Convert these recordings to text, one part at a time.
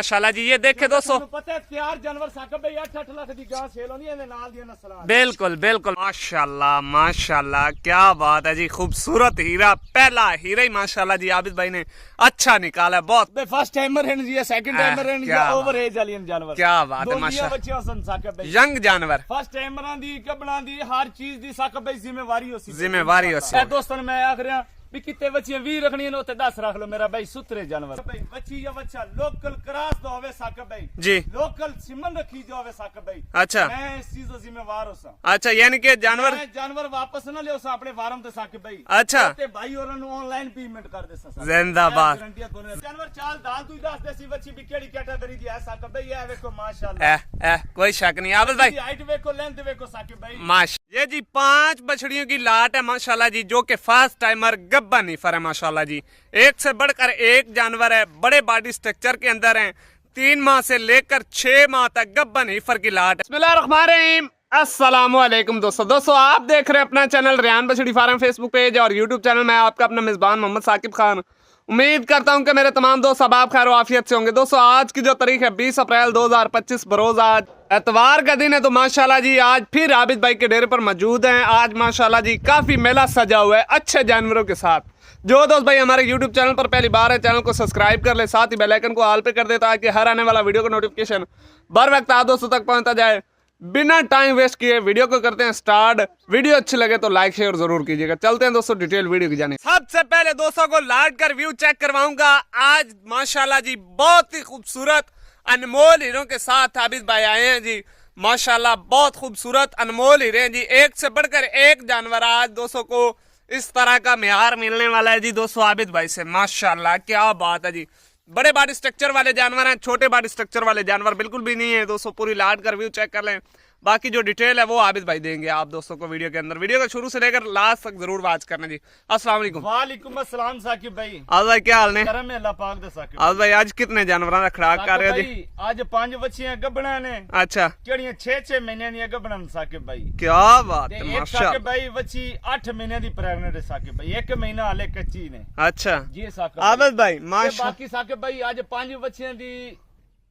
माशाल्लाह जी। ये देखे दोस्तों, पता है तैयार जानवर साकब भाई 8-8 लाख दी गां सेल होनी है नाल दी नस्लां। बिल्कुल बिल्कुल माशाल्लाह माशाल्लाह, क्या बात है जी। खूबसूरत हीरा, पहला हीरा ही माशाल्लाह जी आबिद भाई ने अच्छा निकाला है। बहुत फर्स्ट टाइमर है जी, सेकंड टाइमर है जी, ओवर एज वाली जानवर। क्या बात है माशाल्लाह, बच्चियां सन साकब भाई, यंग जानवर। फर्स्ट टाइमरां दी कबड़ां दी हर चीज दी साकब भाई जिम्मेवारी होसी। जिम्मेवारी होसी। दोस्तों मैं आख रहा भी कितने बच्चियां 20 रखनी है उत्ते 10 रख लो मेरा भाई सुतरे जानवर। भाई बच्ची या बच्चा लोकल क्रॉस दा होवे साकब भाई जी, लोकल सिमन रखी जो होवे साकब भाई। अच्छा, मैं इस चीज दा जिम्मेवार होसा। अच्छा, यानी कि जानवर वापस ना ले अपने फार्म ते साकब भाई। अच्छा, ते भाई औरन नु ऑनलाइन पेमेंट कर दे सा। जिंदाबाद। जानवर चाल दाल तू दस देसी बच्ची भी केड़ी कैटेगरी दी है साकब भाई। ये देखो माशाल्लाह, कोई शक नहीं आबिद भाई। हाइट देखो, लेंथ देखो साकब भाई माश। ये जी 5 बछड़ियों की लाट है माशाल्लाह जी, जो कि फर्स्ट टाइमर गब्बा नीफर है माशाल्लाह जी। एक से बढ़कर एक जानवर है, बड़े बॉडी स्ट्रक्चर के अंदर है। 3 माह से लेकर 6 माह तक गब्बा नीफर की लाट है। बिस्मिल्लाहिर्रहमानिर्रहीम, अस्सलामुअलैकुम दोस्तों आप देख रहे हैं अपना चैनल रेहान बछड़ी फार्म फेसबुक पेज और यूट्यूब चैनल। मैं आपका अपना मेजबान मोहम्मद साकिब खान। उम्मीद करता हूं कि मेरे तमाम दोस्त अब आप खैर आफियत से होंगे। दोस्तों आज की जो तारीख है 20 अप्रैल 2025 बरोज आज एतवार का दिन है। तो माशाल्लाह जी आज फिर आबिद भाई के डेरे पर मौजूद हैं। आज माशाल्लाह जी काफी मेला सजा हुआ है अच्छे जानवरों के साथ। जो दोस्त भाई हमारे यूट्यूब चैनल पर पहली बार है, चैनल को सब्सक्राइब कर ले, साथ ही बेल आइकन को ऑल पे कर दे ताकि हर आने वाला वीडियो का नोटिफिकेशन बर वक्त आप दोस्तों तक पहुंचता जाए। बिना टाइम वेस्ट किए वीडियो को करते हैं स्टार्ट। वीडियो अच्छी लगे तो लाइक शेयर जरूर कीजिएगा। चलते हैं दोस्तों डिटेल वीडियो की जाने। सबसे पहले दोस्तों को लाट कर व्यू चेक करवाऊंगा। आज माशाल्लाह जी बहुत ही खूबसूरत अनमोल हीरों के साथ आबिद भाई आए हैं जी। माशाल्लाह बहुत खूबसूरत अनमोल हीरे हैं जी। एक से बढ़कर एक जानवर आज दोस्तों को इस तरह का म्यार मिलने वाला है जी दोस्तों आबिद भाई से। माशाल्लाह क्या बात है जी। बड़े बॉडी स्ट्रक्चर वाले जानवर हैं, छोटे बॉडी स्ट्रक्चर वाले जानवर बिल्कुल भी नहीं है दोस्तों। पूरी लाट कर व्यू चेक कर लें, बाकी जो डिटेल है वो आबिद भाई देंगे आप दोस्तों को वीडियो के अंदर। वीडियो को शुरू से लेकर लास्ट तक जरूर वॉच करना जी। अस्सलाम वालेकुम। वालेकुम अस्सलाम साकिब भाई। आज भाई क्या हाल ने? करम है अल्लाह पाक दे साकिब। आज भाई आज कितने जानवरों का खड़ाक कर रहे हो जी? आज 5 बच्चियां गब्बना ने। अच्छा, केड़ियां 6-6 महीने दी गब्बना साकिब भाई। क्या बात है माशाल्लाह। साकिब भाई बच्ची 8 महीने दी प्रेग्नेंट है साकिब भाई। 1 महीना हाले कच्ची ने। अच्छा जी साकिब आबिद भाई माशाल्लाह। बाकी साकिब भाई आज 5 बच्चियां दी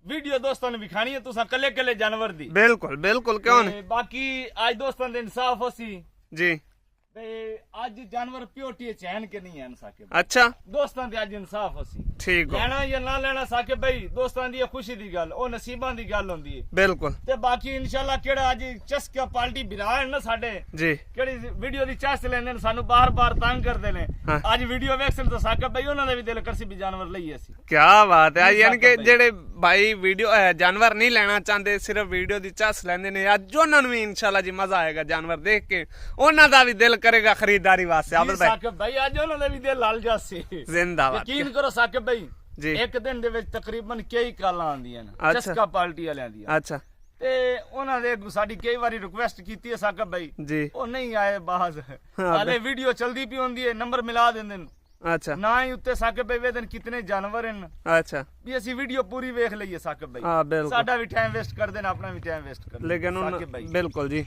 वीडियो दोस्तों ने दिखानी है तुसा कले कले जानवर दी। बिल्कुल बिल्कुल क्यों नहीं। बाकी आज दोस्तों दे इंसाफ होसी जी। आज जानवर प्योटी चैन के नहीं है साकिब। अच्छा दोस्तों दे आज इंसाफ होसी। ठीक लेना या ना लेना साकिब भाई दोस्तों दी खुशी दी गल ओ नसीबां दी गल होंदी है। बिल्कुल। ते बाकी इंशाल्लाह केड़ा आज चस्का पार्टी बिरा है ना साडे जी, केड़ी वीडियो दी चास लेंदे ने सानू बार-बार तंग करदे ने। हाँ। आज वीडियो वेखसन तो साकिब भाई उन्हां दे भी दिल करसी भी जानवर लईए सी। क्या बात है। यानी कि जेड़े भाई वीडियो जानवर नहीं लेना चाहते, सिर्फ वीडियो दी चास लेंदे ने, आज उन्हां नूं भी इंशाल्लाह जी मजा आएगा जानवर देख के। उन्हां दा भी दिल करेगा खरीदारी वास्ते। आबिद भाई साकिब भाई आज उन्हां दे भी दिल लाल जासी। जिंदाबाद। यकीन करो साकिब भाई जी, एक दिन दे विच तकरीबन कई कालां आंदियां ने अच्छा। चस्का पार्टी वालियां दी। अच्छा ते उन्हां दे साडी कई बारी रिक्वेस्ट कीती है साकिब भाई जी, ओ नहीं आए बाज। हाले वीडियो चलदी पई होंदी है, नंबर मिला देंदे ने। अच्छा ना ही उत्ते साकिब भाई वेदन कितने जानवर हैं। अच्छा भी असी वीडियो पूरी वेख लईए साकिब भाई। हाँ बिल्कुल। साडा भी टाइम वेस्ट कर देना, अपना भी टाइम वेस्ट कर लेकिन साकिब भाई। बिल्कुल जी,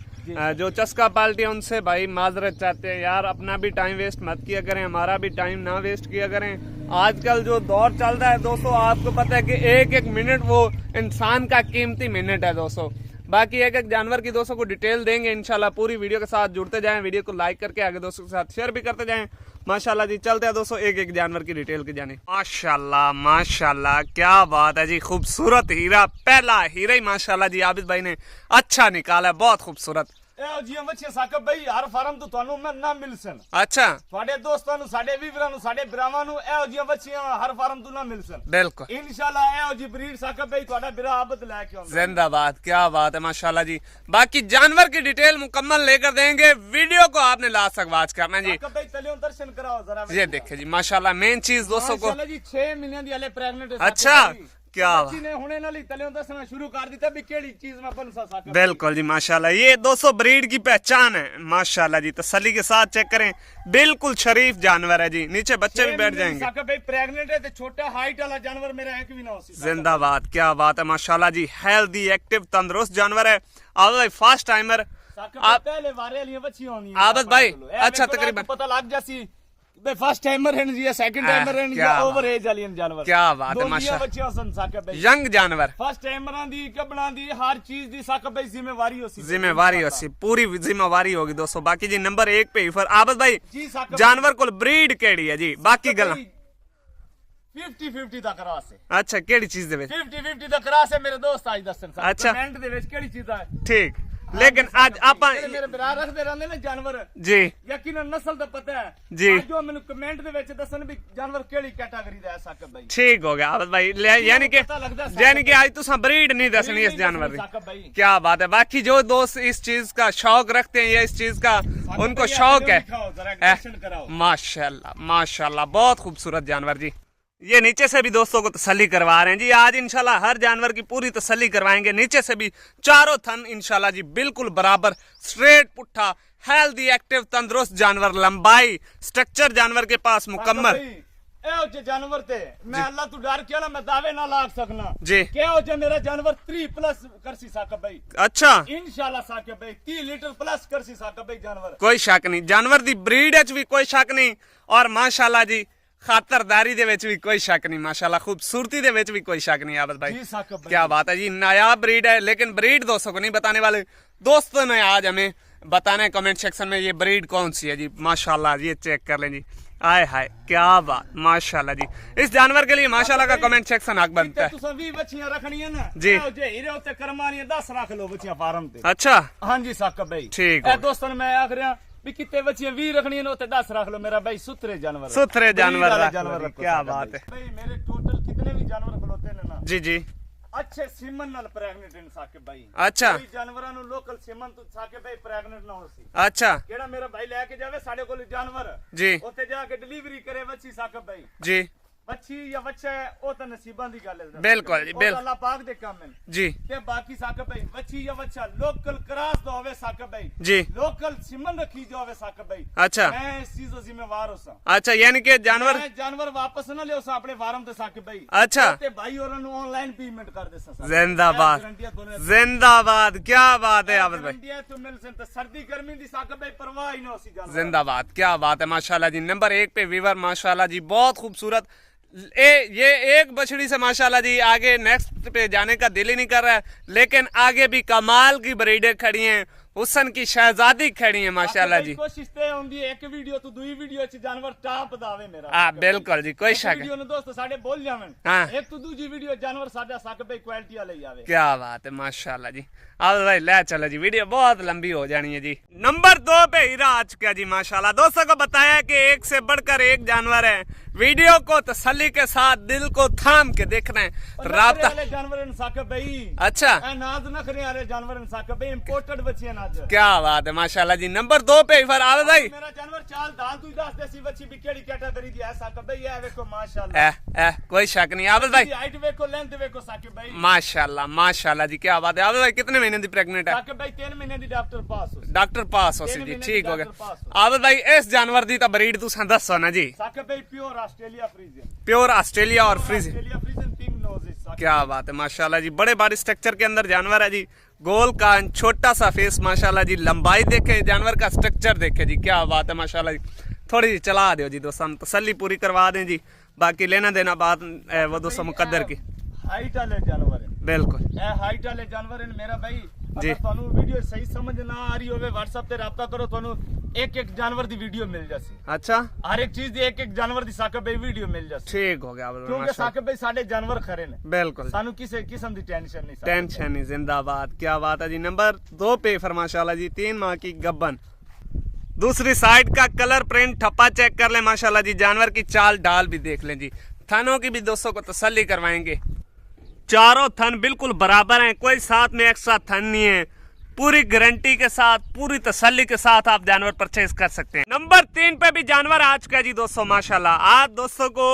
जो चस्का पार्टी है उनसे भाई माजरत चाहते हैं यार, अपना भी टाइम वेस्ट मत किया करें, हमारा भी टाइम ना वेस्ट किया करें। आजकल जो दौर चल रहा है दोस्तों आपको पता है कि एक एक मिनट वो इंसान का कीमती मिनट है दोस्तों। बाकी एक एक जानवर की दोस्तों को डिटेल देंगे इंशाल्लाह। पूरी वीडियो के साथ जुड़ते जाएं, वीडियो को लाइक करके आगे दोस्तों के साथ शेयर भी करते जाएं। माशाल्लाह जी चलते हैं दोस्तों एक एक जानवर की डिटेल की जाने। माशाल्लाह माशाल्लाह क्या बात है जी। खूबसूरत हीरा, पहला हीरा ही माशाल्लाह जी आबिद भाई ने अच्छा निकाला है, बहुत खूबसूरत। ए जी बच्चे साकिब भाई हर फार्म तो ਤੁਹਾਨੂੰ ਮੈਂ ਨਾ ਮਿਲ ਸਨ। अच्छा ਤੁਹਾਡੇ ਦੋਸਤਾਂ ਨੂੰ, ਸਾਡੇ ਵੀਰਾਂ ਨੂੰ, ਸਾਡੇ ਭਰਾਵਾਂ ਨੂੰ ਇਹੋ ਜਿਹੀਆਂ ਬੱਚੀਆਂ ਹਰ ਫਾਰਮ ਤੋਂ ਨਾ ਮਿਲ ਸਨ। बिल्कुल इंशाल्लाह ਇਹੋ ਜੀ ਬਰੀਡ ਸਾਕਿਬ भाई ਤੁਹਾਡਾ ਬਿਰਾ ਆਬਦ ਲੈ ਕੇ ਆਉਂਦਾ। जिंदाबाद। क्या बात है माशाल्लाह जी। बाकी जानवर की डिटेल मुकम्मल लेकर देंगे, वीडियो को आपने लास्ट तक वॉच करना जी। साकिब भाई तलियों दर्शन कराओ जरा। ये देखिए जी माशाल्लाह मेन चीज दोस्तों को। माशाल्लाह जी 6 महीने दी हले प्रेग्नेंट है। अच्छा क्या बच्ची ने हुणे नाल ही तलियों दसना शुरू कर दिता भी केड़ी चीज में बनसा साकिब। बिल्कुल जी माशाल्लाह। ये दोस्तों ब्रीड की पहचान है माशाल्लाह जी। तसल्ली के साथ चेक करें, बिल्कुल शरीफ जानवर है जी। नीचे बच्चे भी बैठ जाएंगे। साकिब भाई प्रेग्नेंट है ते छोटा हाइट वाला जानवर मेरा एक भी ना हो। जिंदाबाद। क्या बात है माशाल्लाह जी। हेल्दी एक्टिव तंदुरुस्त जानवर है। आबिद भाई फर्स्ट टाइमर आप पहले वारे वाली बच्ची होनी है आबिद भाई। अच्छा तकरीबन पता लग जासी फर्स्ट टाइमर है जी, सेकंड टाइमर है क्या जी, ओवर एज वाली जानवर। क्या बात है, माशाल्लाह। बच्चियां सन साकिब भाई, यंग जानवर, फर्स्ट टाइमरां दी कबड़ां दी हर चीज दी साकिब भाई जिम्मेवारी होसी, जिम्मेवारी होसी, पूरी जिम्मेवारी होगी दोस्तों। बाकी जी नंबर 1 पे फिर आबद भाई जी साकिब जानवर को ब्रीड केड़ी है जी, बाकी गल्लां 50-50 दा क्रॉस है। अच्छा केड़ी चीज दे विच 50-50 दा क्रॉस है मेरे दोस्त आज दसन साहब। अच्छा। कमेंट दे विच केड़ी चीज है ठीक, लेकिन आज आप ਜਿਹੜੇ ਮੇਰੇ ਭਰਾ ਰੱਖਦੇ ਰਹਿੰਦੇ ਨੇ ਜਾਨਵਰ, जी ਯਕੀਨਨ ਨਸਲ ਦਾ ਪਤਾ ਹੈ जी ਅੱਜ ਉਹ ਮੈਨੂੰ ਕਮੈਂਟ ਦੇ ਵਿੱਚ ਦੱਸਣ ਵੀ ਜਾਨਵਰ ਕਿਹੜੀ ਕੈਟਾਗਰੀ ਦਾ ਹੈ ਸਾਕਿਬ ਭਾਈ। ठीक हो गया आबद भाई, यानी कि पता लगदा है यानी कि आज तुसा ब्रीड नहीं दसनी इस जानवर की। साकिब भाई क्या बात है। बाकी जो दोस्त इस चीज का शौक रखते हैं या इस चीज का उनको शौक है, एक्शन कराओ। माशाल्लाह माशाल्लाह, बहुत खूबसूरत जानवर जी। ये नीचे से भी दोस्तों को तसल्ली करवा रहे हैं जी, आज इंशाल्लाह हर जानवर की पूरी तसल्ली करवाएंगे। नीचे से भी चारों थन इंशाल्लाह जी बिल्कुल बराबर, स्ट्रेट पुट्ठा, हेल्दी एक्टिव तंदुरुस्त जानवर, लंबाई स्ट्रक्चर जानवर के पास मुकम्मल ਇਹੋ ਜਿਹੇ ਜਾਨਵਰ ਤੇ ਮੈਂ ਅੱਲਾ ਤੋਂ ਡਰ ਕੇ ਨਾ ਮੈਂ ਦਾਅਵੇ ਨਾ ਲਾਗ ਸਕਣਾ जी। ਕਿ ਇਹੋ ਜਿਹਾ ਮੇਰਾ ਜਾਨਵਰ 3+ ਕਰਸੀ ਸਾਕਿਬ ਭਾਈ, अच्छा इंशाल्लाह साकिब भाई 30 लीटर प्लस करसी साकिब भाई जानवर। कोई शक नहीं, जानवर दी ब्रीड च भी कोई शक नहीं, और माशाल्लाह जी खातरदारी दे विच भी कोई शक नहीं, माशाल्लाह खूबसूरती दे विच भी कोई शक नहीं। आबद भाई जी साकिब भाई, क्या बात है जी, नायाब ब्रीड है, लेकिन ब्रीड दोस्तों को नहीं बताने वाले। दोस्तों ने आज हमें बताना है कमेंट सेक्शन में ये ब्रीड कौन सी है जी। माशाल्लाह जी, ये चेक कर लें जी, आय हाय क्या बात, माशाल्लाह जी। इस जानवर के लिए माशाल्लाह का कमेंट सेक्शन हक बनता है तुसां 20 बच्चियां रखनियां ना जी। ਇਹੋ ਜਿਹੇ ਹੀਰੇ ਉੱਤੇ ਕਰਮਾਨੀਆਂ 10 ਰੱਖ ਲਓ ਬੱਚਿਆਂ ਫਾਰਮ ਤੇ। अच्छा ਹਾਂਜੀ ਸਾਕਿਬ ਭਾਈ, ਠੀਕ ਇਹ ਹੋ। ਦੋਸਤਾਂ ਨੂੰ ਮੈਂ ਆਖ ਰਿਹਾ ਵੀ ਕਿਤੇ ਬੱਚੀਆਂ 20 ਰਖਣੀਆਂ ਨੇ ਉੱਤੇ 10 ਰੱਖ ਲਓ ਮੇਰਾ ਭਾਈ, ਸੁਥਰੇ ਜਾਨਵਰ सुथरे जानवर वाला रख लो जी, रखो क्या साकिब बात भाई। है भाई मेरे टोटल कितने भी जानवर खलोते ने ना जी जी। अच्छे सीमन नाल प्रेग्नेंट हैं साकिब भाई। अच्छा ਕੋਈ ਜਾਨਵਰਾਂ ਨੂੰ ਲੋਕਲ ਸੀਮਨ ਤੋਂ ਸਾਕਿਬ ਭਾਈ ਪ੍ਰੈਗਨੈਂਟ ਨਾ ਹੋ ਸੀ। अच्छा ਜਿਹੜਾ ਮੇਰਾ ਭਾਈ ਲੈ ਕੇ ਜਾਵੇ ਸਾਡੇ ਕੋਲ ਜਾਨਵਰ जी ਉੱਥੇ ਜਾ ਕੇ ਡਿਲੀਵਰੀ ਕਰੇ ਬੱਚੀ ਸਾਕਿਬ ਭਾਈ, जी ਬੱਚੀ ਜਾਂ ਬੱਚਾ ਹੈ, ਉਹ ਤਾਂ ਨਸੀਬਾਂ ਦੀ ਗੱਲ ਹੈ। ਬਿਲਕੁਲ ਜੀ, ਉਹ ਤਾਂ ਬਿਲਕੁਲ। ਅੱਲਾਹ ਪਾਕ ਦੇ ਕੰਮ ਹੈ। जी ਤੇ ਬਾਕੀ ਸਾਕਿਬ ਭਾਈ ਬੱਚੀ ਜਾਂ ਬੱਚਾ ਲੋਕਲ ਕਰਾਸ ਦਾ ਹੋਵੇ ਸਾਕਿਬ ਭਾਈ, जी ਲੋਕਲ ਸਿਮਨ ਰੱਖੀ ਜੋ ਹੋਵੇ ਸਾਕਿਬ ਭਾਈ, अच्छा ਮੈਂ ਇਸ ਚੀਜ਼ ਦਾ ਜ਼ਿੰਮੇਵਾਰ ਹੋਸਾਂ। अच्छा, यानी कि जानवर ਮੈਂ ਜਾਨਵਰ ਵਾਪਸ ਨਾ ਲਿਓ ਸਾਂ ਆਪਣੇ ਫਾਰਮ ਤੇ ਸਾਕਿਬ ਭਾਈ। अच्छा ਤੇ ਭਾਈ ਹੋਰਾਂ ਨੂੰ ਆਨਲਾਈਨ ਪੇਮੈਂਟ ਕਰ ਦੇ ਸਾਂ। जिंदाबाद ਗਰੰਟੀਆਂ ਦੋਨੇ जिंदाबाद, क्या बात है आबद भाई, ਗਰੰਟੀਆਂ ਤੋਂ ਮਿਲ ਸਨ ਤੇ ਸਰਦੀ ਗਰਮੀ ਦੀ ਸਾਕਿਬ ਭਾਈ परवाह ही ना होसी जानवर। जिंदाबाद, क्या बात है माशाल्लाह जी। नंबर 1 पे वीवर माशाल्लाह जी, बहुत खूबसूरत। ये एक बछड़ी से माशाल्लाह जी आगे नेक्स्ट पे जाने का दिल ही नहीं कर रहा है, लेकिन आगे भी कमाल की ब्रीडें खड़ी हैं, हुसन की शहजादी खड़ी है माशाल्लाह जी। कोशिश ते होंदी है एक वीडियो तो दूसरी वीडियो च जानवर टाप दावे मेरा। हाँ बिल्कुल जी, कोई शक वीडियो ने दोस्त साडे बोल जावन, हाँ। एक तो दूसरी वीडियो जानवर साडा साकिब भाई क्वालिटी वाले ही आवे। क्या बात है माशाल्लाह जी। अब भाई ले चलो जी, वीडियो बहुत लंबी हो जानी है जी। नंबर 2 पे हीरा आ चुका जी माशाल्लाह। दोस्तों को बताया कि एक से बढ़कर एक जानवर है, वीडियो को तसल्ली के साथ दिल को थाम के देखना है। राब्ता वाले जानवर इन साकिब भाई, अच्छा ए नाज न करे वाले जानवर इन साकिब भाई, इंपोर्टेड बच्चियां नाज। क्या बात है माशाल्लाह जी। नंबर 2 पे फिर आवे भाई, मेरा जानवर चाल दाल तू दस देसी बच्ची भी केड़ी कैटेगरी दी है साकिब भाई, ये देखो माशाल्लाह। कोई शक नहीं आवे भाई, हाइट देखो, लेंथ देखो साकिब भाई, माशाल्लाह माशाल्लाह जी, क्या बात है। आवे भाई कितने महीने की प्रेग्नेंट है? साकिब भाई 3 महीने दी डॉक्टर पास हो। डॉक्टर पास हो सी जी, महीने ठीक दी हो डॉक्टर गया। पास हो। आवे भाई इस जानवर दी तो ब्रीड तुसां दसो ना जी। साकिब भाई pure Australia Friesian, pure Australia और फ्रीज, ऑस्ट्रेलिया फ्रीजियन पिंक नोज है साकिब। क्या बात है माशाल्लाह जी। बड़े बॉडी स्ट्रक्चर के अंदर जानवर है जी, गोल कान, छोटा सा फेस माशाल्लाह जी। लंबाई देखे, जानवर का स्ट्रक्चर देखे जी, क्या बात है माशाल्लाह जी। थोड़ी सी चला दो जी दोस्तों, हम तसल्ली पूरी करवा दें जी, बाकी लेना देना बात वो दोस्तों मुकद्दर की। हाइट वाले जानवर है, बिल्कुल ए हाइट वाले जानवर है मेरा भाई। जी। अगर ਤੁਹਾਨੂੰ ਵੀਡੀਓ ਸਹੀ ਸਮਝ ਨਾ ਆ ਰਹੀ ਹੋਵੇ WhatsApp ਤੇ ਰਾਬਤਾ ਕਰੋ, ਤੁਹਾਨੂੰ ਇੱਕ ਇੱਕ ਜਾਨਵਰ ਦੀ ਵੀਡੀਓ ਮਿਲ ਜਾਸੀ। अच्छा ਹਰ ਇੱਕ ਚੀਜ਼ ਦੀ ਇੱਕ ਇੱਕ ਜਾਨਵਰ ਦੀ ਸਾਕਿਬ ਭਾਈ ਵੀਡੀਓ ਮਿਲ ਜਾਸੀ, ठीक हो गया ਕਿਉਂਕਿ माशाल्लाह, ਸਾਕਿਬ ਭਾਈ ਸਾਡੇ ਜਾਨਵਰ ਖਰੇ ਨੇ, बिल्कुल ਸਾਨੂੰ ਕਿਸੇ किस्म ਦੀ टेंशन नहीं। टेंशन नहीं, जिंदाबाद, क्या बात है जी। नंबर 2 पे फिर माशाल्लाह जी 3 माह की गब्बन, दूसरी साइड का कलर प्रिंट ठप्पा चेक कर ले माशाल्लाह जी। जानवर की चाल ढाल भी देख लें जी, थनों की भी दोस्तों को तसल्ली करवाएंगे। चारों थन बिल्कुल बराबर हैं, कोई साथ में एक्स्ट्रा थन नहीं है। पूरी गारंटी के साथ, पूरी तसल्ली के साथ आप जानवर परचेज कर सकते हैं। नंबर 3 पे भी जानवर आ चुका है जी दोस्तों माशाल्लाह। आज दोस्तों को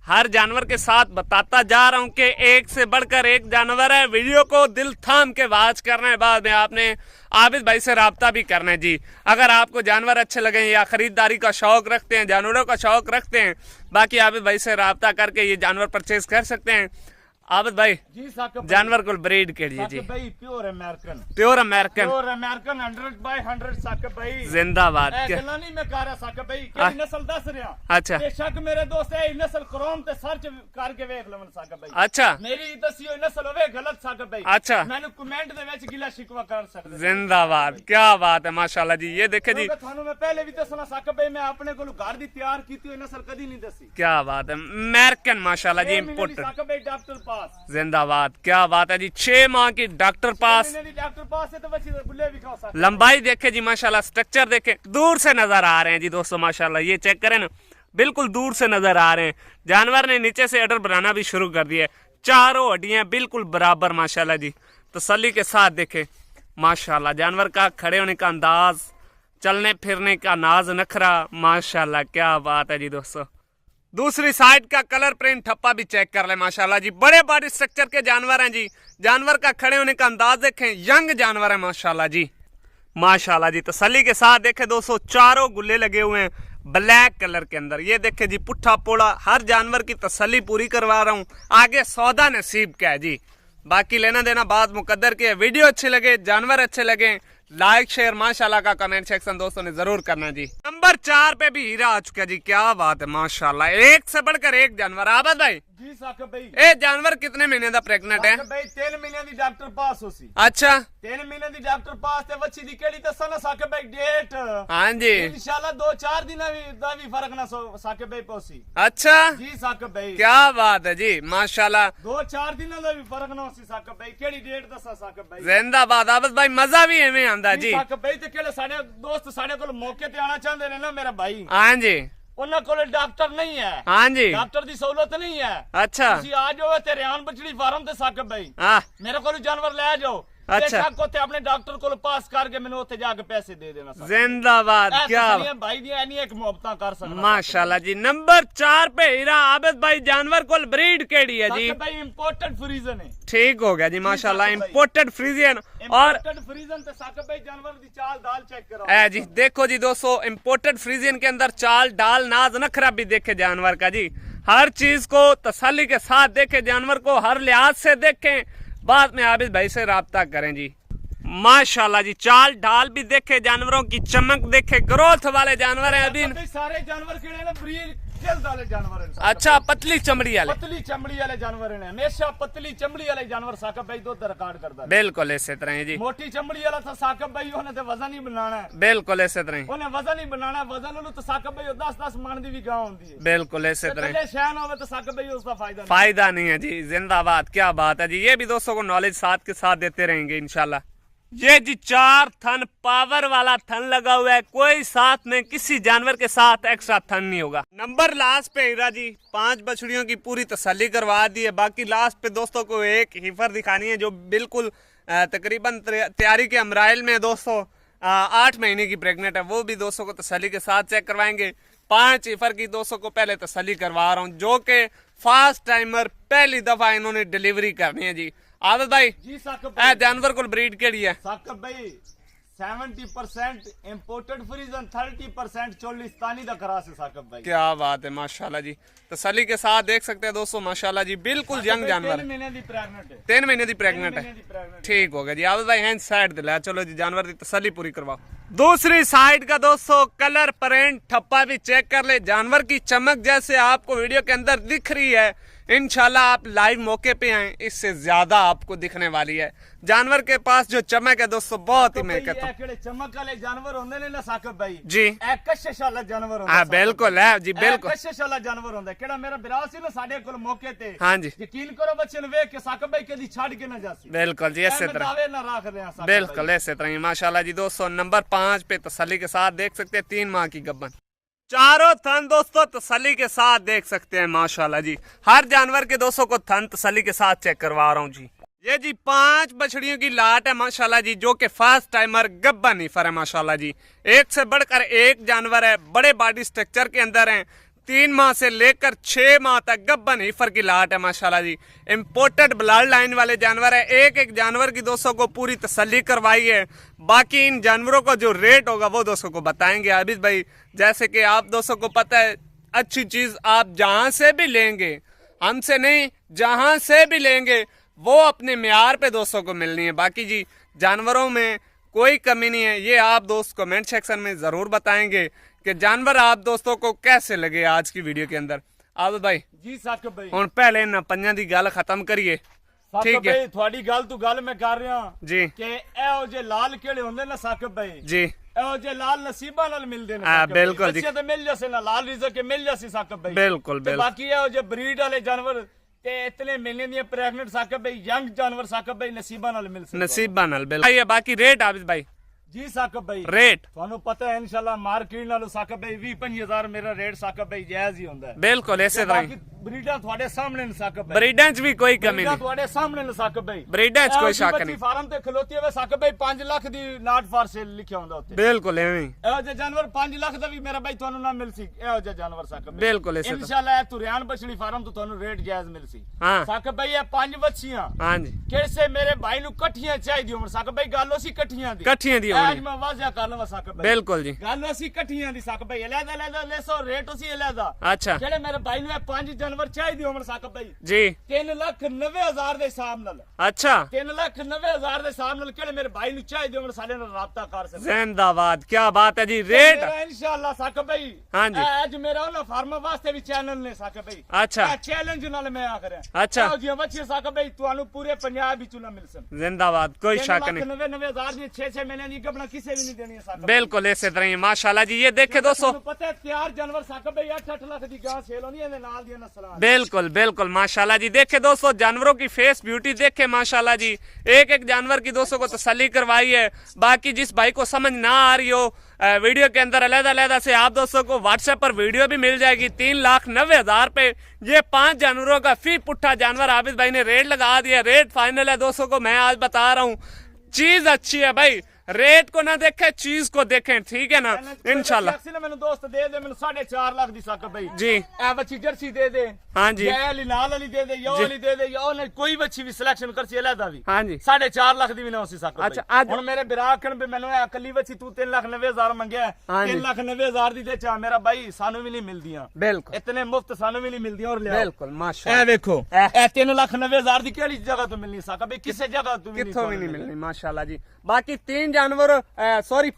हर जानवर के साथ बताता जा रहा हूं कि एक से बढ़कर एक जानवर है। वीडियो को दिल थाम के वॉच करना है, बाद में आपने आबिद भाई से राब्ता भी करना है जी। अगर आपको जानवर अच्छे लगे या खरीदारी का शौक रखते हैं, जानवरों का शौक रखते हैं, बाकी आबिद भाई से राब्ता करके ये जानवर परचेज कर सकते हैं। आबिद भाई जी साकिब जानवर को ब्रीड केड़ी है जी? साकिब भाई pure American, pure American 100/100 Saqib भाई जिंदाबाद। ए गल्ला नहीं मैं कह रहा साकिब भाई केड़ी नस्ल दस रहा। अच्छा बेशक मेरे दोस्त ए नस्ल क्रोम ते सर्च करके देख लवन साकिब भाई। अच्छा मेरी दसी हुई नस्ल होवे गलत साकिब भाई, अच्छा मैंने कमेंट दे विच गिला शिकवा कर सकदे। जिंदाबाद, क्या बात है माशाल्लाह जी। ये देखे जी, थानू मैं पहले भी दसना साकिब भाई मैं अपने कोल घर दी तैयार कीती हुई नस्ल कदी नहीं दसी। क्या बात है, अमेरिकन माशाल्लाह जी इंपोर्टेड। साकिब भाई डॉक्टर पास जिंदाबाद, क्या बात है जी। 6 माह की डॉक्टर पास, डॉक्टर पास है तो बच्चे बुल्ले भी खा सकते। लंबाई देखे जी माशाल्लाह, स्ट्रक्चर देखे, दूर से नजर आ रहे हैं जी दोस्तों माशाल्लाह। ये चेक करें ना, बिल्कुल दूर से नजर आ रहे हैं। जानवर ने नीचे से अडर बनाना भी शुरू कर दिया है। चारों हड्डियां बिल्कुल बराबर माशाल्लाह जी। तसल्ली के साथ देखे माशाल्लाह, जानवर का खड़े होने का अंदाज, चलने फिरने का नाज नखरा माशाल्लाह, क्या बात है जी दोस्तों। दूसरी साइड का कलर प्रिंट ठप्पा भी चेक कर ले माशाल्लाह जी। बड़े बॉडी स्ट्रक्चर के जानवर हैं जी। जानवर का खड़े होने का अंदाज देखें, यंग जानवर है माशाल्लाह जी, माशाल्लाह जी। तसल्ली के साथ देखें दोस्तों, चारों गुल्ले लगे हुए हैं ब्लैक कलर के अंदर। ये देखें जी, पुट्ठा पोड़ा हर जानवर की तसल्ली पूरी करवा रहा हूँ। आगे सौदा नसीब का है जी, बाकी लेना देना बात मुकद्दर की है। वीडियो अच्छे लगे, जानवर अच्छे लगे, लाइक शेयर माशाल्लाह का कमेंट सेक्शन दोस्तों ने जरूर करना जी। नंबर 4 पे भी हीरा आ चुका जी, क्या बात है माशाल्लाह। एक से बढ़कर एक जानवर। आबाद भाई जी साकिब भाई, ए जानवर कितने महीने का प्रेग्नेंट है? साकिब भाई 3 महीने दी डॉक्टर पास होसी। अच्छा 3 महीने दी डॉक्टर पास ते बच्ची दी केड़ी दसा ना साकिब भाई डेट। हाँ जी इंशाल्लाह 2-4 दिन दा भी फर्क ना साकिब भाई पहुंची। अच्छा जी साकिब भाई, क्या बात है जी माशाल्लाह। 2-4 दिन दा भी फर्क ना होसी साकिब भाई। केड़ी डेट दसा साकिब भाई? जिंदाबाद आबाद भाई, मजा भी एवें आंदा जी। साकिब भाई ते केड़े साडे दोस्त साडे कोल मौके ते आना चाहंदे ने ना मेरा भाई, हाँ जी उन्हां कोल डॉक्टर नहीं है, हाँ जी डॉक्टर दी सहूलत नहीं है। अच्छा तुसी आ जाओ ते रेहान बछड़ी फार्म ते साकिब भाई, हाँ मेरे को जानवर ले जाओ। अच्छा। को ते अपने डॉक्टर को पास करके मैंने उत्थे जाके पैसे दे देना साकिब। जिंदाबाद, क्या भाई दी एनी एक मोहब्बतां कर सकदा माशाल्लाह जी। नंबर 4 पे हीरा आबिद भाई, जानवर को ब्रीड केड़ी है जी? साकिब भाई इंपोर्टेड फ्रीजन है। ठीक हो गया जी माशाल्लाह, साकिब भाई। Imported Friesian. और इंपोर्टेड फ्रीजन ते साकिब भाई जानवर दी चाल दाल चेक करो। ए जी देखो जी दोस्तों, इंपोर्टेड फ्रीजियन के अंदर चाल डाल नाज नखरा भी देखे जानवर का जी। हर चीज को तसल्ली के साथ देखे, जानवर को हर लिहाज से देखें, बाद में आबिद भाई से राब्ता करें जी। माशाल्लाह जी, चाल ढाल भी देखे, जानवरों की चमक देखे, ग्रोथ वाले जानवर हैं अभी। सारे जानवर केड़े ने ब्रीड जल्द वाले जानवर हैं। अच्छा पतली चमड़ी वाले, पतली चमड़ी वाले जानवर हैं, हमेशा पतली चमड़ी वाले जानवर साकिब भाई दूध रिकॉर्ड करदा है। बिल्कुल इसी तरह है जी। मोटी चमड़ी वाला तो साकिब भाई उन्हें तो वजन ही बनाना है। बिल्कुल इसी तरह, उन्हें वजन ही बनाना है। वजन उन्हें तो साकिब भाई 10-10 मन दी भी गां होंदी है। बिल्कुल इसी तरह, कल्ले शैन होवे तो साकिब भाई उसका फायदा नहीं है जी। जिंदाबाद, क्या बात है जी। ये भी दोस्तों को नॉलेज साथ के साथ देते रहेंगे इंशाल्लाह। ये जी 4 थन पावर वाला थन लगा हुआ है, कोई साथ में किसी जानवर के साथ एक्स्ट्रा थन नहीं होगा। नंबर लास्ट पे हीरा जी, 5 बछड़ियों की पूरी तसल्ली करवा दी है। बाकी लास्ट पे दोस्तों को एक हिफर दिखानी है जो बिल्कुल तकरीबन तैयारी के अमराइल में दोस्तों 8 महीने की प्रेग्नेंट है। वो भी दोस्तों को तसल्ली के साथ चेक करवाएंगे। 5 हिफर की दोस्तों को पहले तसल्ली करवा रहा हूँ, जो कि फास्ट टाइमर पहली दफा इन्होंने डिलीवरी करनी है जी। आबिद भाई जी साकिब भाई, जानवर को ब्रीड केड़ी है? साकिब भाई 70% इंपोर्टेड फ्रीजन, 30% चोलिस्तानी दा क्रास है साकिब भाई। क्या बात है माशाल्लाह जी। तसल्ली के साथ देख सकते हैं दोस्तों माशाल्लाह जी, बिल्कुल यंग जानवर। 3 महीने दी प्रेग्नेंट है। 3 महीने की प्रेग्नेंट है। प्रेग्नेंट ठीक हो गया जी। आबिद भाई हैंड साइड दिला, चलो जी जानवर की तसल्ली पूरी करवाओ। दूसरी साइड का दोस्तों कलर प्रिंट ठप्पा भी चेक कर ले। जानवर की चमक जैसे आपको वीडियो के अंदर दिख रही है, इंशाल्लाह आप लाइव मौके पे आए, इससे ज्यादा आपको दिखने वाली है। जानवर के पास जो चमक है दोस्तों, बहुत ही मैं कहता हूँ। चमक वाले जानवर होंगे ने ना साकिब भाई जी, कशिश वाला जानवर होंदा। हाँ बिल्कुल है जी, बिल्कुल कशिश वाला जानवर होंदा। केड़ा मेरा बिराल सी ना साडे कोल मौके ते, हाँ जी यकीन करो बच्चे ने वेख के साकिब भाई कदी छाड़ के ना जासी। बिल्कुल जी, इसी तरह दावे ना रख रहे हैं साकिब बिल्कुल इसी तरह माशाल्लाह जी। दोस्तों नंबर 5 पे तसल्ली के साथ देख सकते हैं 3 माह की गब्बन। चारों थन दोस्तों तसल्ली के साथ देख सकते हैं माशाल्लाह जी। हर जानवर के दोस्तों को थन तसल्ली के साथ चेक करवा रहा हूँ जी। ये जी 5 बछड़ियों की लाट है माशाल्लाह जी, जो कि फर्स्ट टाइमर गब्बन हीफर है माशाल्लाह जी। एक से बढ़कर एक जानवर है, बड़े बॉडी स्ट्रक्चर के अंदर हैं। 3 माह से लेकर 6 माह तक गब्बन हीफर की लाट है माशाल्लाह जी। इंपोर्टेड ब्लड लाइन वाले जानवर है। एक जानवर की दोस्तों को पूरी तसल्ली करवाई है। बाकी इन जानवरों का जो रेट होगा वो दोस्तों को बताएंगे आबिद भाई। जैसे कि आप दोस्तों को पता है, अच्छी चीज आप जहां से भी लेंगे हमसे नहीं, जहां से भी लेंगे वो अपने म्यार पे दोस्तों को मिलनी है। बाकी जी जानवरों में कोई कमी नहीं है। ये आप दोस्त कमेंट सेक्शन में जरूर बताएंगे कि जानवर आप दोस्तों को कैसे लगे आज की वीडियो के अंदर। आप भाई जी साकिब भाई ਹੁਣ ਪਹਿਲੇ ਨਾ ਪੰਜਾਂ ਦੀ ਗੱਲ ਖਤਮ ਕਰੀਏ। ਸਾਕਿਬ ਭਾਈ ਤੁਹਾਡੀ ਗੱਲ ਤੋਂ ਗੱਲ ਮੈਂ ਕਰ ਰਿਹਾ ਜੀ ਕਿ ਇਹੋ ਜੇ ਲਾਲ ਕਿਹੜੇ ਹੁੰਦੇ ਨਾ ਸਾਕਿਬ ਭਾਈ ਜੀ ਇਹੋ ਜੇ ਲਾਲ ਨਸੀਬਾਂ ਨਾਲ ਮਿਲਦੇ ਨੇ ਹਾਂ, ਬਿਲਕੁਲ ਜੀ। ਬੱਚੇ ਤੇ ਮਿਲ ਜਾਸੇ ਨਾ ਲਾਲ ਰਿਜ਼ਕ ਕੇ ਮਿਲ ਜਾਸੇ ਸਾਕਿਬ ਭਾਈ ਬਿਲਕੁਲ ਤੇ ਬਿਲਕੁਲ ਬਾਕੀ ਇਹੋ ਜੇ ਬਰੀਡ ਵਾਲੇ ਜਾਨਵਰ ਤੇ ਇਤਨੇ ਮਿਲਨੇ ਦੀਆਂ ਪ੍ਰੈਗਨੈਂਟ ਸਾਕਿਬ ਭਾਈ ਯੰਗ ਜਾਨਵਰ ਸਾਕਿਬ ਭਾਈ ਨਸੀਬਾਂ ਨਾਲ ਮਿਲ ਸਕਦੇ ਨਸੀਬਾਂ ਨਾਲ ਬਿਲਕੁਲ। ਇਹ ਬਾਕੀ ਰੇਟ ਆबिद भाई जी साकिब भाई रेट ਤੁਹਾਨੂੰ ਪਤਾ ਹੈ ਇਨਸ਼ਾਅੱਲਾ ਮਾਰਕੀਟ ਨਾਲੋਂ ਸਾਕਿਬ ਭਾਈ 20-25,000 ਮੇਰਾ ਰੇਟ ਸਾਕਿਬ ਭਾਈ ਜਾਇਜ਼ ਹੀ ਹੁੰਦਾ ਹੈ। ਬਿਲਕੁਲ ਇਸੇ ਤਰ੍ਹਾਂ ਬਾਕੀ ਬਰੀਡਾਂ ਤੁਹਾਡੇ ਸਾਹਮਣੇ ਨੇ ਸਾਕਿਬ ਭਾਈ, ਬਰੀਡਾਂ 'ਚ ਵੀ ਕੋਈ ਕਮੀ ਬਰੀਡਾਂ ਨਹੀਂ। ਤੁਹਾਡੇ ਸਾਹਮਣੇ ਨੇ ਸਾਕਿਬ ਭਾਈ, ਬਰੀਡਾਂ 'ਚ ਕੋਈ ਸ਼ੱਕ ਨਹੀਂ। ਫਾਰਮ ਤੇ ਖਲੋਤੀ ਹੋਵੇ ਸਾਕਿਬ ਭਾਈ 5 ਲੱਖ ਦੀ ਨਾਟ ਫਾਰ ਸੇਲ ਲਿਖਿਆ ਹੁੰਦਾ ਉੱਤੇ। ਬਿਲਕੁਲ ਐਵੇਂ ਹੀ। ਇਹੋ ਜਿਹੇ ਜਾਨਵਰ 5 ਲੱਖ ਦਾ ਵੀ ਮੇਰਾ ਭਾਈ ਤੁਹਾਨੂੰ ਨਾ ਮਿਲ ਸੀ। ਇਹੋ ਜਿਹੇ ਜਾਨਵਰ ਸਾਕਿਬ ਭਾਈ ਬਿਲਕੁਲ ਇਸੇ ਤਰ੍ਹਾਂ। ਇਨਸ਼ਾਅੱਲਾ ਇਹ ਤੁਰਿਆਨ ਬਛੜੀ ਫਾਰਮ ਤੋਂ ਤੁਹਾਨੂੰ ਰੇਟ ਜਾਇਜ਼ ਮਿਲ ਸੀ। ਹਾਂ ਸਾਕਿਬ ਭਾਈ ਇਹ 5 ਬੱਚੀਆਂ ਹਾਂਜੀ ਕਿਸੇ ਮੇਰੇ ਭਾਈ ਨੂੰ ਇਕੱਠੀਆਂ ਚਾਹੀਦੀ ਹੋਣ ਸਾਕਿਬ ਭਾਈ, ਗੱਲ ਅਸੀਂ ਇਕੱਠੀਆਂ ਦੀ ਇਕੱਠੀਆਂ ਦੀ ਅੱਜ ਹੋਣੀ। ਮੈਂ ਵਾਜ਼ਿਆ ਕਰ ਲਵਾਂ ਸਾਕਿਬ ਭਾਈ, ਬਿਲਕੁਲ ਜੀ ਗੱਲ ਅਸੀਂ ਇਕੱਠੀਆਂ ਦੀ ਸਾਕਿਬ ਭਾਈ, ਅਲੱਗ ਅਲੱਗ ਲੈਸੋ ਰੇਟ ਅਸੀਂ ਅਲੱਗ। ਅੱਛਾ ਜਿਹੜੇ ਮੇਰੇ ਭਾਈ ਨੂੰ ਇਹ 5 ਜਾਨਵਰ ਚਾਹੀਦੀ ਹੋਣ ਸਾਕਿਬ ਭਾਈ ਜੀ 3,90,000 ਦੇ ਹਿਸਾਬ ਨਾਲ, ਅੱਛਾ 3,90,000 ਦੇ ਹਿਸਾਬ ਨਾਲ ਕਿਹੜੇ ਮੇਰੇ ਭਾਈ ਨੂੰ ਚਾਹੀਦੇ ਹੋਣ ਸਾਡੇ ਨਾਲ ਰਾਬਤਾ ਕਰ ਸਕਦੇ। ਜ਼ਿੰਦਾਬਾਦ, ਕੀ ਬਾਤ ਹੈ ਜੀ। ਰੇਟ ਮੇਰਾ ਇਨਸ਼ਾਅੱਲਾ ਸਾਕਿਬ ਭਾਈ ਹਾਂਜੀ। ਅੱਜ ਮੇਰਾ ਉਹਨਾਂ ਫਾਰਮਾਂ ਵਾਸਤੇ ਵੀ ਚੈਨਲ ਨੇ ਸਾਕਿਬ ਭਾਈ, ਅੱਛਾ ਇਹ ਚੈਲੰਜ ਨਾਲ ਮੈਂ ਆ ਰਿਹਾ। ਅੱਛਾ ਇਹੋ ਜਿਹੀਆਂ ਬੱਚੀਆਂ ਸਾਕਿਬ ਭਾਈ ਤੁਹਾਨੂੰ ਪੂਰੇ ਪੰਜਾਬ ਵਿੱਚੋਂ ਨਾ ਮਿਲ ਸਕਣ। ਜ਼ਿੰਦਾਬਾਦ, ਕੋਈ ਸ਼ੱਕ ਨਹੀਂ। 90,000 ਦੀਆਂ 6-6 ਮਹੀਨਿਆਂ ਦੀ ਗੱਭਣਾ ਕਿਸੇ ਵੀ ਨਹੀਂ ਦੇਣੀ ਹੈ ਸਾਕਿਬ। बिल्कुल इसी तरह ही माशाल्लाह जी। ये देखे दोस्तों, ਤੁਹਾਨੂੰ ਪਤਾ ਹੈ ਤਿਆਰ ਜਾਨਵਰ ਸਾਕਿਬ ਭਾਈ 8-8 ਲੱਖ ਦੀ ਗਾਂ ਸੇਲ ਹੁੰਦੀ ਹੈ ਇਹਦੇ ਨਾਲ ਦੀਆਂ ਨਸਲਾਂ। बिल्कुल बिल्कुल माशाल्लाह जी। देखे दोस्तों जानवरों की फेस ब्यूटी देखे माशाल्लाह जी। एक एक जानवर की दोस्तों को तसल्ली करवाई है। बाकी जिस भाई को समझ ना आ रही हो वीडियो के अंदर अलग-अलग से आप दोस्तों को व्हाट्सएप पर वीडियो भी मिल जाएगी। 3,90,000 पे ये 5 जानवरों का फी पुट्ठा जानवर आबिद भाई ने रेट लगा दिया। रेट फाइनल है दोस्तों को मैं आज बता रहा हूँ। चीज अच्छी है भाई, रेट को ना देखे चीज को देखें, ठीक है ना इंशाल्लाह। ਮੈਨੂੰ ਦੋਸਤ ਦੇ ਦੇ ਮੈਨੂੰ 4.5 ਲੱਖ ਦੀ ਸਾਕਿਬ ਭਾਈ जी ਇਹ ਬੱਚੀ ਜਰਸੀ ਦੇ ਦੇ। हाँ जी ਇਹ ਵਾਲੀ ਨਾਲ ਵਾਲੀ ਦੇ ਦੇ, ਯੋ ਵਾਲੀ ਦੇ ਦੇ, ਯੋ ਨੇ ਕੋਈ ਬੱਚੀ ਵੀ ਸਿਲੈਕਸ਼ਨ ਕਰਸੀ ਅਲੱਗਾ ਵੀ हाँ जी 4.5 ਲੱਖ ਦੀ ਵੀ ਨਾ ਉਸੇ ਸਾਕਿਬ ਅੱਛਾ, ਭਾਈ। ਅੱਜ- ਹੁਣ ਮੇਰੇ ਬਿਰਾ ਆਖਣ ਵੀ ਮੈਨੂੰ ਇਹ ਇਕੱਲੀ ਬੱਚੀ ਤੂੰ 3,90,000 ਮੰਗਿਆ, हाँ जी। 3,90,000 ਦੀ ਦੇ ਚਾ ਮੇਰਾ ਭਾਈ ਸਾਨੂੰ ਵੀ ਨਹੀਂ ਮਿਲਦੀਆਂ बिल्कुल ਇਤਨੇ ਮੁਫਤ, ਸਾਨੂੰ ਵੀ ਨਹੀਂ ਮਿਲਦੀਆਂ। ਔਰ ਲਿਆ बिल्कुल माशाल्लाह। ਇਹ ਵੇਖੋ ਇਹ 3,90,000 ਦੀ ਕਿਹੜੀ ਜਗ੍ਹਾ ਤੋਂ ਮਿਲਣੀ ਸਾਕਿਬ ਭਾਈ, ਕਿਸੇ ਜਗ੍ਹਾ ਤੋਂ ਵੀ कितों भी नहीं मिलनी माशाल्लाह जी। बाकी 3 जानवर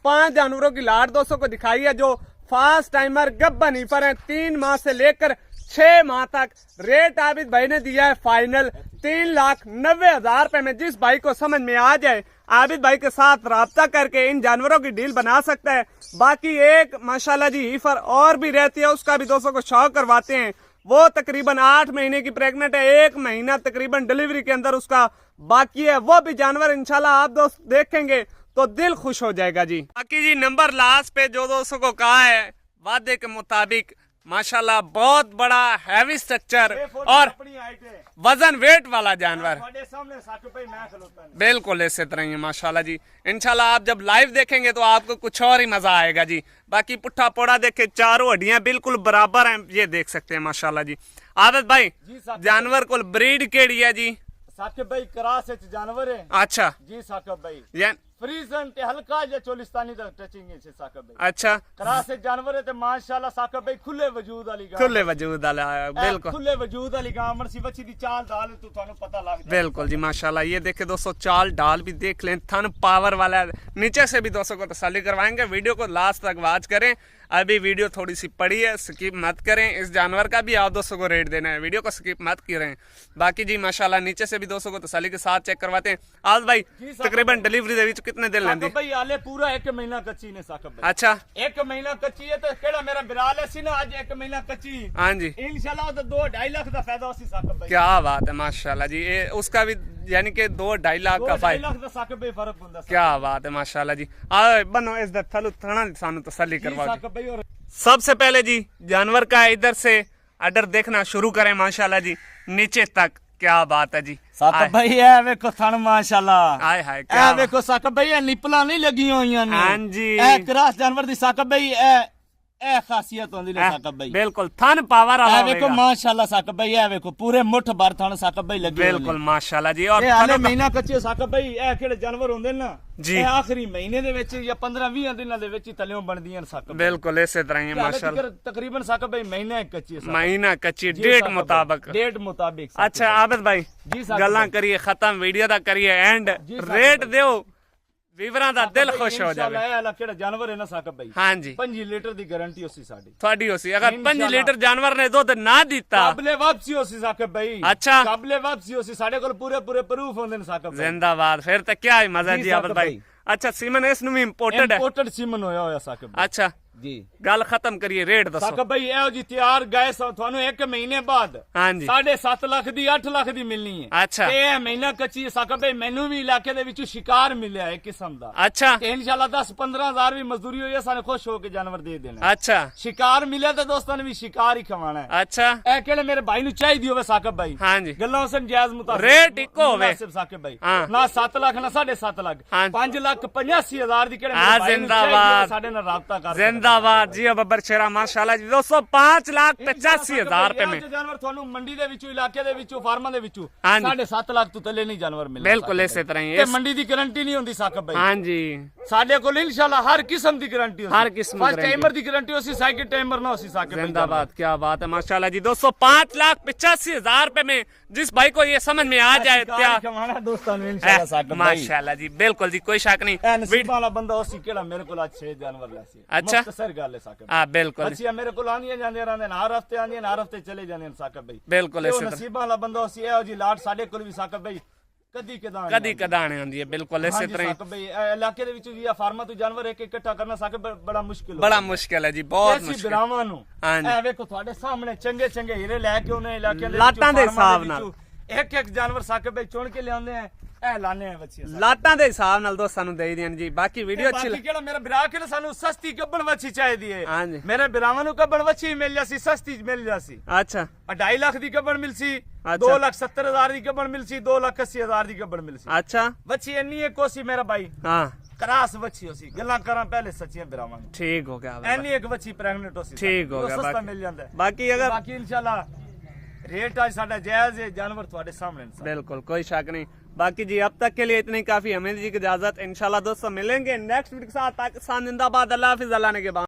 5 जानवरों की लाट दोस्तों को दिखाई है जो फास्ट टाइमर गब्बनी पर है। 3 माह से लेकर 6 माह तक। रेट आबिद भाई ने दिया है फाइनल 3,90,000 रुपए में। जिस भाई को समझ में आ जाए आबिद भाई के साथ राब्ता करके इन जानवरों की डील बना सकता है। बाकी एक माशाल्लाह जी हीफर और भी रहती है, उसका भी दोस्तों को शौक करवाते हैं। वो तकरीबन 8 महीने की प्रेग्नेंट है, 1 महीना तकरीबन डिलीवरी के अंदर उसका बाकी है। वो भी जानवर इंशाल्लाह आप दोस्त देखेंगे तो दिल खुश हो जाएगा जी। बाकी जी नंबर लास्ट पे जो दोस्तों को कहा है वादे के मुताबिक माशाल्लाह बहुत बड़ा हैवी स्ट्रक्चर और अपनी हाइट है वजन वेट वाला जानवर। ਤੁਹਾਡੇ ਸਾਹਮਣੇ ਸਾਕਿਬ ਭਾਈ ਮੈਂ ਖਲੋਤਾ हूं। बिल्कुल इसी तरह ही माशाल्लाह जी। इंशाल्लाह आप जब लाइव देखेंगे तो आपको कुछ और ही मजा आएगा जी। बाकी पुट्ठा पोड़ा देखे, चारों हड्डियां बिल्कुल बराबर हैं, ये देख सकते हैं माशाल्लाह जी। आदत भाई जी साकिब जानवर को ब्रीड केड़ी है जी? साकिब भाई क्रास विच जानवर है अच्छा जी साकिब भाई। या फ्रीजन ते हल्का जे चोलिस्तानी दा टचिंग है साकिब भाई। अच्छा क्रास विच जानवर है ते माशाल्लाह साकिब भाई खुले वजूद वाली गां, खुले वजूद वाला बिल्कुल खुले वजूद वाली गां मरसी बच्ची दी चाल दाल तो थानू पता लग जाए। बिल्कुल जी माशाल्लाह। ये देखे दोस्तों चाल डाल भी देख लें, थन पावर वाला है। नीचे से भी दोस्तों को तसल्ली करवाएंगे। वीडियो को लास्ट तक वॉच करें। अभी वीडियो थोड़ी सी पड़ी है, स्किप मत करें। इस जानवर का भी आप दोस्तों को रेट देना है, वीडियो को स्किप मत करें। बाकी जी माशाल्लाह नीचे से भी दोस्तों को तसल्ली के साथ चेक करवाते हैं। आज भाई तकरीबन डिलीवरी दे विच कितने दिन लेंदी? साकिब भाई हाले पूरा 1 महीना कच्ची ने साकिब भाई। अच्छा 1 महीना कच्ची है तो केड़ा मेरा बिराल है सी ना आज 1 महीना कच्ची हाँ जी इंशाल्लाह तो 2-2.5 लाख का फायदा होसी साकिब भाई। क्या बात है माशाल्लाह जी। ये उसका भी यानी कि 2-2.5 लाख का 2-2.5 फायदा। लाख का साकिब भाई फर्क हुंदा। क्या बात है माशाल्लाह जी। आ बनो इस दर थलु थना सानू तसल्ली जी करवाओ जी। साकिब भाई। और सबसे पहले जी जानवर का इधर से अडर देखना शुरू करें माशाल्लाह जी नीचे तक। क्या बात है जी। साकिब भाई ए वेखो थन माशाल्लाह। हाय हाय ए क्या वेखो साकिब भाई ए निपला नहीं लगी होईयां ने। हाँ जी ए क्रास जानवर दी साकिब भाई ਇਹ ਖਾਸੀਅਤ ਹੁੰਦੀ ਨੇ ਸਾਕਬ ਭਾਈ ਬਿਲਕੁਲ ਥਨ ਪਾਵਰ ਵਾਲਾ ਇਹ ਵੇਖੋ ਮਾਸ਼ਾਅੱਲਾ ਸਾਕਬ ਭਾਈ ਇਹ ਵੇਖੋ ਪੂਰੇ ਮੁੱਠ ਭਰ ਥਣ ਸਾਕਬ ਭਾਈ ਲੱਗੇ ਬਿਲਕੁਲ ਮਾਸ਼ਾਅੱਲਾ ਜੀ ਔਰ ਇਹ ਹਾਲੇ ਮਹੀਨਾ ਕੱਚੇ ਸਾਕਬ ਭਾਈ ਇਹ ਕਿਹੜੇ ਜਾਨਵਰ ਹੁੰਦੇ ਨੇ ਨਾ ਜੀ। ਇਹ ਆਖਰੀ ਮਹੀਨੇ ਦੇ ਵਿੱਚ ਜਾਂ 15-20 ਦਿਨਾਂ ਦੇ ਵਿੱਚ ਹੀ ਤਲਿਓਂ ਬਣਦੀਆਂ ਨੇ ਸਾਕਬ ਬਿਲਕੁਲ ਇਸੇ ਤਰ੍ਹਾਂ ਹੀ ਮਾਸ਼ਾਅੱਲਾ ਤਕਰੀਬਨ ਸਾਕਬ ਭਾਈ ਮਹੀਨਾ ਇੱਕ ਕੱਚੀ ਮਹੀਨਾ ਕੱਚੀ ਡੇਟ ਮੁਤਾਬਕ ਡੇਟ ਮੁਤਾਬਿਕ अच्छा आबिद भाई जी साहब गल्लां करिए खत्म वीडियो दा करिए एंड जी साहब रेट दियो ਵੀਵਰਾਂ ਦਾ ਦਿਲ ਖੁਸ਼ ਹੋ ਜਾਵੇ ਇਹ ਵਾਲਾ ਕਿਹੜਾ ਜਾਨਵਰ ਹੈ ਨਾ ਸਾਕਬ ਭਾਈ ਹਾਂਜੀ 5 ਲੀਟਰ ਦੀ ਗਾਰੰਟੀ ਹੋਸੀ ਸਾਡੀ ਤੁਹਾਡੀ ਹੋਸੀ ਅਗਰ 5 ਲੀਟਰ ਜਾਨਵਰ ਨੇ ਦੁੱਧ ਨਾ ਦਿੱਤਾ ਕਾਬਲੇ ਵਾਪਸੀ ਹੋਸੀ ਸਾਕਬ ਭਾਈ ਅੱਛਾ ਕਾਬਲੇ ਵਾਪਸੀ ਹੋਸੀ ਸਾਡੇ ਕੋਲ ਪੂਰੇ ਪ੍ਰੂਫ ਹੁੰਦੇ ਨੇ ਸਾਕਬ ਭਾਈ ਜ਼ਿੰਦਾਬਾਦ ਫਿਰ ਤਾਂ ਕੀ ਹੈ ਮਜ਼ਾ ਜੀ ਜੀ ਆਬਦ ਸਾਕਬ ਭਾਈ ਅੱਛਾ ਸੀਮਨ ਇਸ ਨੂੰ ਵੀ ਇੰਪੋਰਟਡ ਹੈ ਇੰਪੋਰਟਡ ਸੀਮਨ ਹੋਇਆ ਸਾਕਬ ਭਾਈ ਅੱਛਾ ਜੀ ਗੱਲ ਖਤਮ ਕਰੀਏ ਰੇਟ ਦੱਸੋ ਸਾਕਬ ਭਾਈ ਇਹੋ ਜੀ ਤਿਆਰ ਗਏ ਤੁਹਾਨੂੰ 1 ਮਹੀਨੇ ਬਾਅਦ ਹਾਂਜੀ 7.5 ਲੱਖ ਦੀ 8 ਲੱਖ ਦੀ ਮਿਲਣੀ ਹੈ ਅੱਛਾ ਤੇ ਇਹ ਮਹੀਨਾ ਕੱਚੀ ਸਾਕਬ ਭਾਈ ਮੈਨੂੰ ਵੀ ਇਲਾਕੇ ਦੇ ਵਿੱਚੋਂ ਸ਼ਿਕਾਰ ਮਿਲਿਆ ਇੱਕ ਕਿਸਮ ਦਾ ਅੱਛਾ ਤੇ ਇਨਸ਼ਾਅੱਲਾ 10-15 ਹਜ਼ਾਰ ਵੀ ਮਜ਼ਦੂਰੀ ਹੋਈ ਹੈ ਸਾਨੂੰ ਖੁਸ਼ ਹੋ ਕੇ ਜਾਨਵਰ ਦੇ ਦੇਣਾ ਅੱਛਾ ਸ਼ਿਕਾਰ ਮਿਲਿਆ ਤਾਂ ਦੋਸਤਾਂ ਨੇ ਵੀ ਸ਼ਿਕਾਰ ਹੀ ਖਵਾਣਾ ਹੈ ਅੱਛਾ ਇਹ ਕਿਹੜੇ ਮੇਰੇ ਭਾਈ ਨੂੰ ਚਾਹੀਦੀ ਹੋਵੇ ਸਾਕਬ ਭਾਈ ਹਾਂਜੀ ਗੱਲਾਂ ਉਸਨ ਜਾਇਜ਼ ਮੁਤਾਬਕ ਰੇਟ ਇੱਕੋ ਹੋਵੇ। ਮੁਨਾਸਿਬ ਸਾਕਬ ਭਾਈ ਹਾਂ। ਨਾ 7 ਲੱਖ ਨਾ 7.5 ਲੱਖ ਹਾਂ। 5,85,000 ਦੀ ਕਿਹੜੇ ਆ ਮੇਰੇ ਭਾਈ ਨੂੰ ਚਾਹੀਦੀ ਹੋਵੇ, ਜ਼ਿੰਦਾਬਾਦ। ਸਾਡੇ ਨਾਲ ਰਾਬਤਾ ਕਰ जिंदाबाद जी बब्बर शेरा माशाल्लाह जी दोस्तों 5,85,000 रुपए में ਜਾਨਵਰ ਤੁਹਾਨੂੰ ਮੰਡੀ ਦੇ ਵਿੱਚੋਂ ਇਲਾਕੇ ਦੇ ਵਿੱਚੋਂ ਫਾਰਮਾਂ ਦੇ ਵਿੱਚੋਂ ਹਾਂਜੀ। 7.5 ਲੱਖ ਤੋਂ ਥੱਲੇ ਨਹੀਂ ਜਾਨਵਰ ਮਿਲਦੇ बिल्कुल इसी तरह ही ਤੇ ਮੰਡੀ ਦੀ ਗਾਰੰਟੀ ਨਹੀਂ ਹੁੰਦੀ ਸਾਕਬ ਭਾਈ हाँ जी ਸਾਡੇ ਕੋਲ ਇਨਸ਼ਾਅੱਲਾ ਹਰ ਕਿਸਮ ਦੀ ਗਾਰੰਟੀ ਹੁੰਦੀ हर किस्म की ਫਸਟ गारंटी। ਟਾਈਮਰ ਦੀ ਗਾਰੰਟੀ ਹੋਸੀ ਸਾਈਕਿਲ ਟਾਈਮਰ ਨਾ ਹੋਸੀ ਸਾਕਬ भाई जिंदाबाद क्या बात है माशाल्लाह जी दोस्तों 5,85,000 रुपए में जिस भाई को ये समझ में आ जाए ਸ਼ਿਕਾਰ क्या ਖਵਾਣਾ ਦੋਸਤਾਂ ਨੂੰ ਇਨਸ਼ਾਅੱਲਾ ਸਾਕਬ ਭਾਈ माशाल्लाह जी बिल्कुल जी कोई शक नहीं ਇਹ ਨਸੀਬ ਵਾਲਾ ਬੰਦਾ ਉਸੇ ਕਿਹੜਾ ਮੇਰੇ ਕੋਲ ਅੱਜ 6 ਜਾਨਵਰ ਲੈ ਸੀ ਅੱਛਾ। ਮੁਖਤਸਰ ਗੱਲ ਹੈ ਸਾਕਬ हाँ बिल्कुल ਅੱਛੀ ਮੇਰੇ ਕੋਲ ਆਂਦੀਆਂ ਜਾਂਦੀਆਂ ਰਹਿੰਦੇ ਨੇ ਹਰ ਹਫਤੇ ਆਂਦੀਆਂ ਨੇ ਹਰ ਹਫਤੇ ਚਲੇ ਜਾਂਦੇ ਨੇ ਸਾਕਬ ਭਾਈ बिल्कुल ਉਹ इसी तरह ਨਸੀਬਾਂ ਵਾਲਾ ਬੰਦਾ ਉਸੇ ਇਹੋ ਜੀ ਲਾਟ ਸਾਡੇ ਕੋਲ ਵੀ ਸਾਕਬ ਭਾਈ ਕਦੀ ਕਦਾਂ कदी कदाने आंदी है बिल्कुल इसी तरह ही ਸਾਕਬ ਭਾਈ ਇਹ ਇਲਾਕੇ ਦੇ ਵਿੱਚ ਵੀ ਆ ਫਾਰਮਾਂ ਤੋਂ ਜਾਨਵਰ ਇੱਕ ਇਕੱਠਾ ਕਰਨਾ ਸਾਕਬ ਬੜਾ ਮੁਸ਼ਕਿਲ बड़ा मुश्किल है जी बहुत ਐਸੀ मुश्किल ਬਰਾਵਾਂ ਨੂੰ ਹਾਂਜੀ। ਇਹ ਵੇਖੋ ਤੁਹਾਡੇ ਸਾਹਮਣੇ ਚੰਗੇ ਚੰਗੇ ਹੀਰੇ ਲੈ ਕੇ ਉਹਨੇ ਇਲਾਕੇ ਦੇ ਲਾਟਾਂ ਦੇ ਫਾਰਮਾਂ ਹਿਸਾਬ ਨਾਲ। ਵਿੱਚੋਂ ਇੱਕ ਜਾਨਵਰ ਸਾਕਬ ਭਾਈ ਚੁਣ ਕੇ ਲਿਆਉਂਦੇ ਆ ਇਹ ਲਾਣੇ ਆ ਬੱਚੇ ਲਾਟਾਂ ਦੇ ਹਿਸਾਬ ਨਾਲ ਦੋਸਤਾਂ ਨੂੰ ਦੇ ਦੇਣ ਜੀ ਬਾਕੀ ਵੀਡੀਓ ਅੱਛੀ ਬਾਕੀ ਕਿਹੜਾ ਮੇਰਾ ਭਰਾ ਕਿ ਸਾਨੂੰ ਸਸਤੀ ਕੱਬਣ ਵੱਛੀ ਚਾਹੀਦੀ ਹੈ ਹਾਂਜੀ। ਮੇਰੇ ਭਰਾਵਾਂ ਨੂੰ ਕੱਬਣ ਵੱਛੀ ਮਿਲ ਜਾਸੀ ਸਸਤੀ ਮਿਲ ਜਾਸੀ अच्छा 2.5 ਲੱਖ ਦੀ ਕੱਬਣ ਮਿਲਸੀ ਅੱਛਾ। 2,70,000 ਦੀ ਕੱਬਣ ਮਿਲਸੀ 2,80,000 ਦੀ ਕੱਬਣ ਮਿਲਸੀ अच्छा ਵੱਛੀ ਇੰਨੀ ਇੱਕ ਕੋਸੀ ਮੇਰਾ ਭਾਈ हाँ ਕਰਾਸ ਵੱਛੀ ਹੋਸੀ ਗੱਲਾਂ ਕਰਾਂ ਪਹਿਲੇ ਸੱਚੀਆਂ ਭਰਾਵਾਂ ਨੂੰ ठीक हो गया बाबा। ਇੰਨੀ ਇੱਕ ਵੱਛੀ ਪ੍ਰੈਗਨੈਂਟ ਹੋਸੀ ठीक हो गया ਸਸਤਾ बाकी ਮਿਲ ਜਾਂਦਾ ਹੈ। बाकी अगर ਬਾਕੀ ਇਨਸ਼ਾਅੱਲਾ रेट आज साडा जायज है जानवर तुम्हारे सामने है। बिल्कुल कोई शक नहीं बाकी जी अब तक के लिए इतनी काफी हमें जी की इजाजत इंशाल्लाह दोस्तों मिलेंगे नेक्स्ट वीडियो के साथ पाकिस्तान जिंदाबाद अल्लाह हाफिज अल्लाह ने के बाद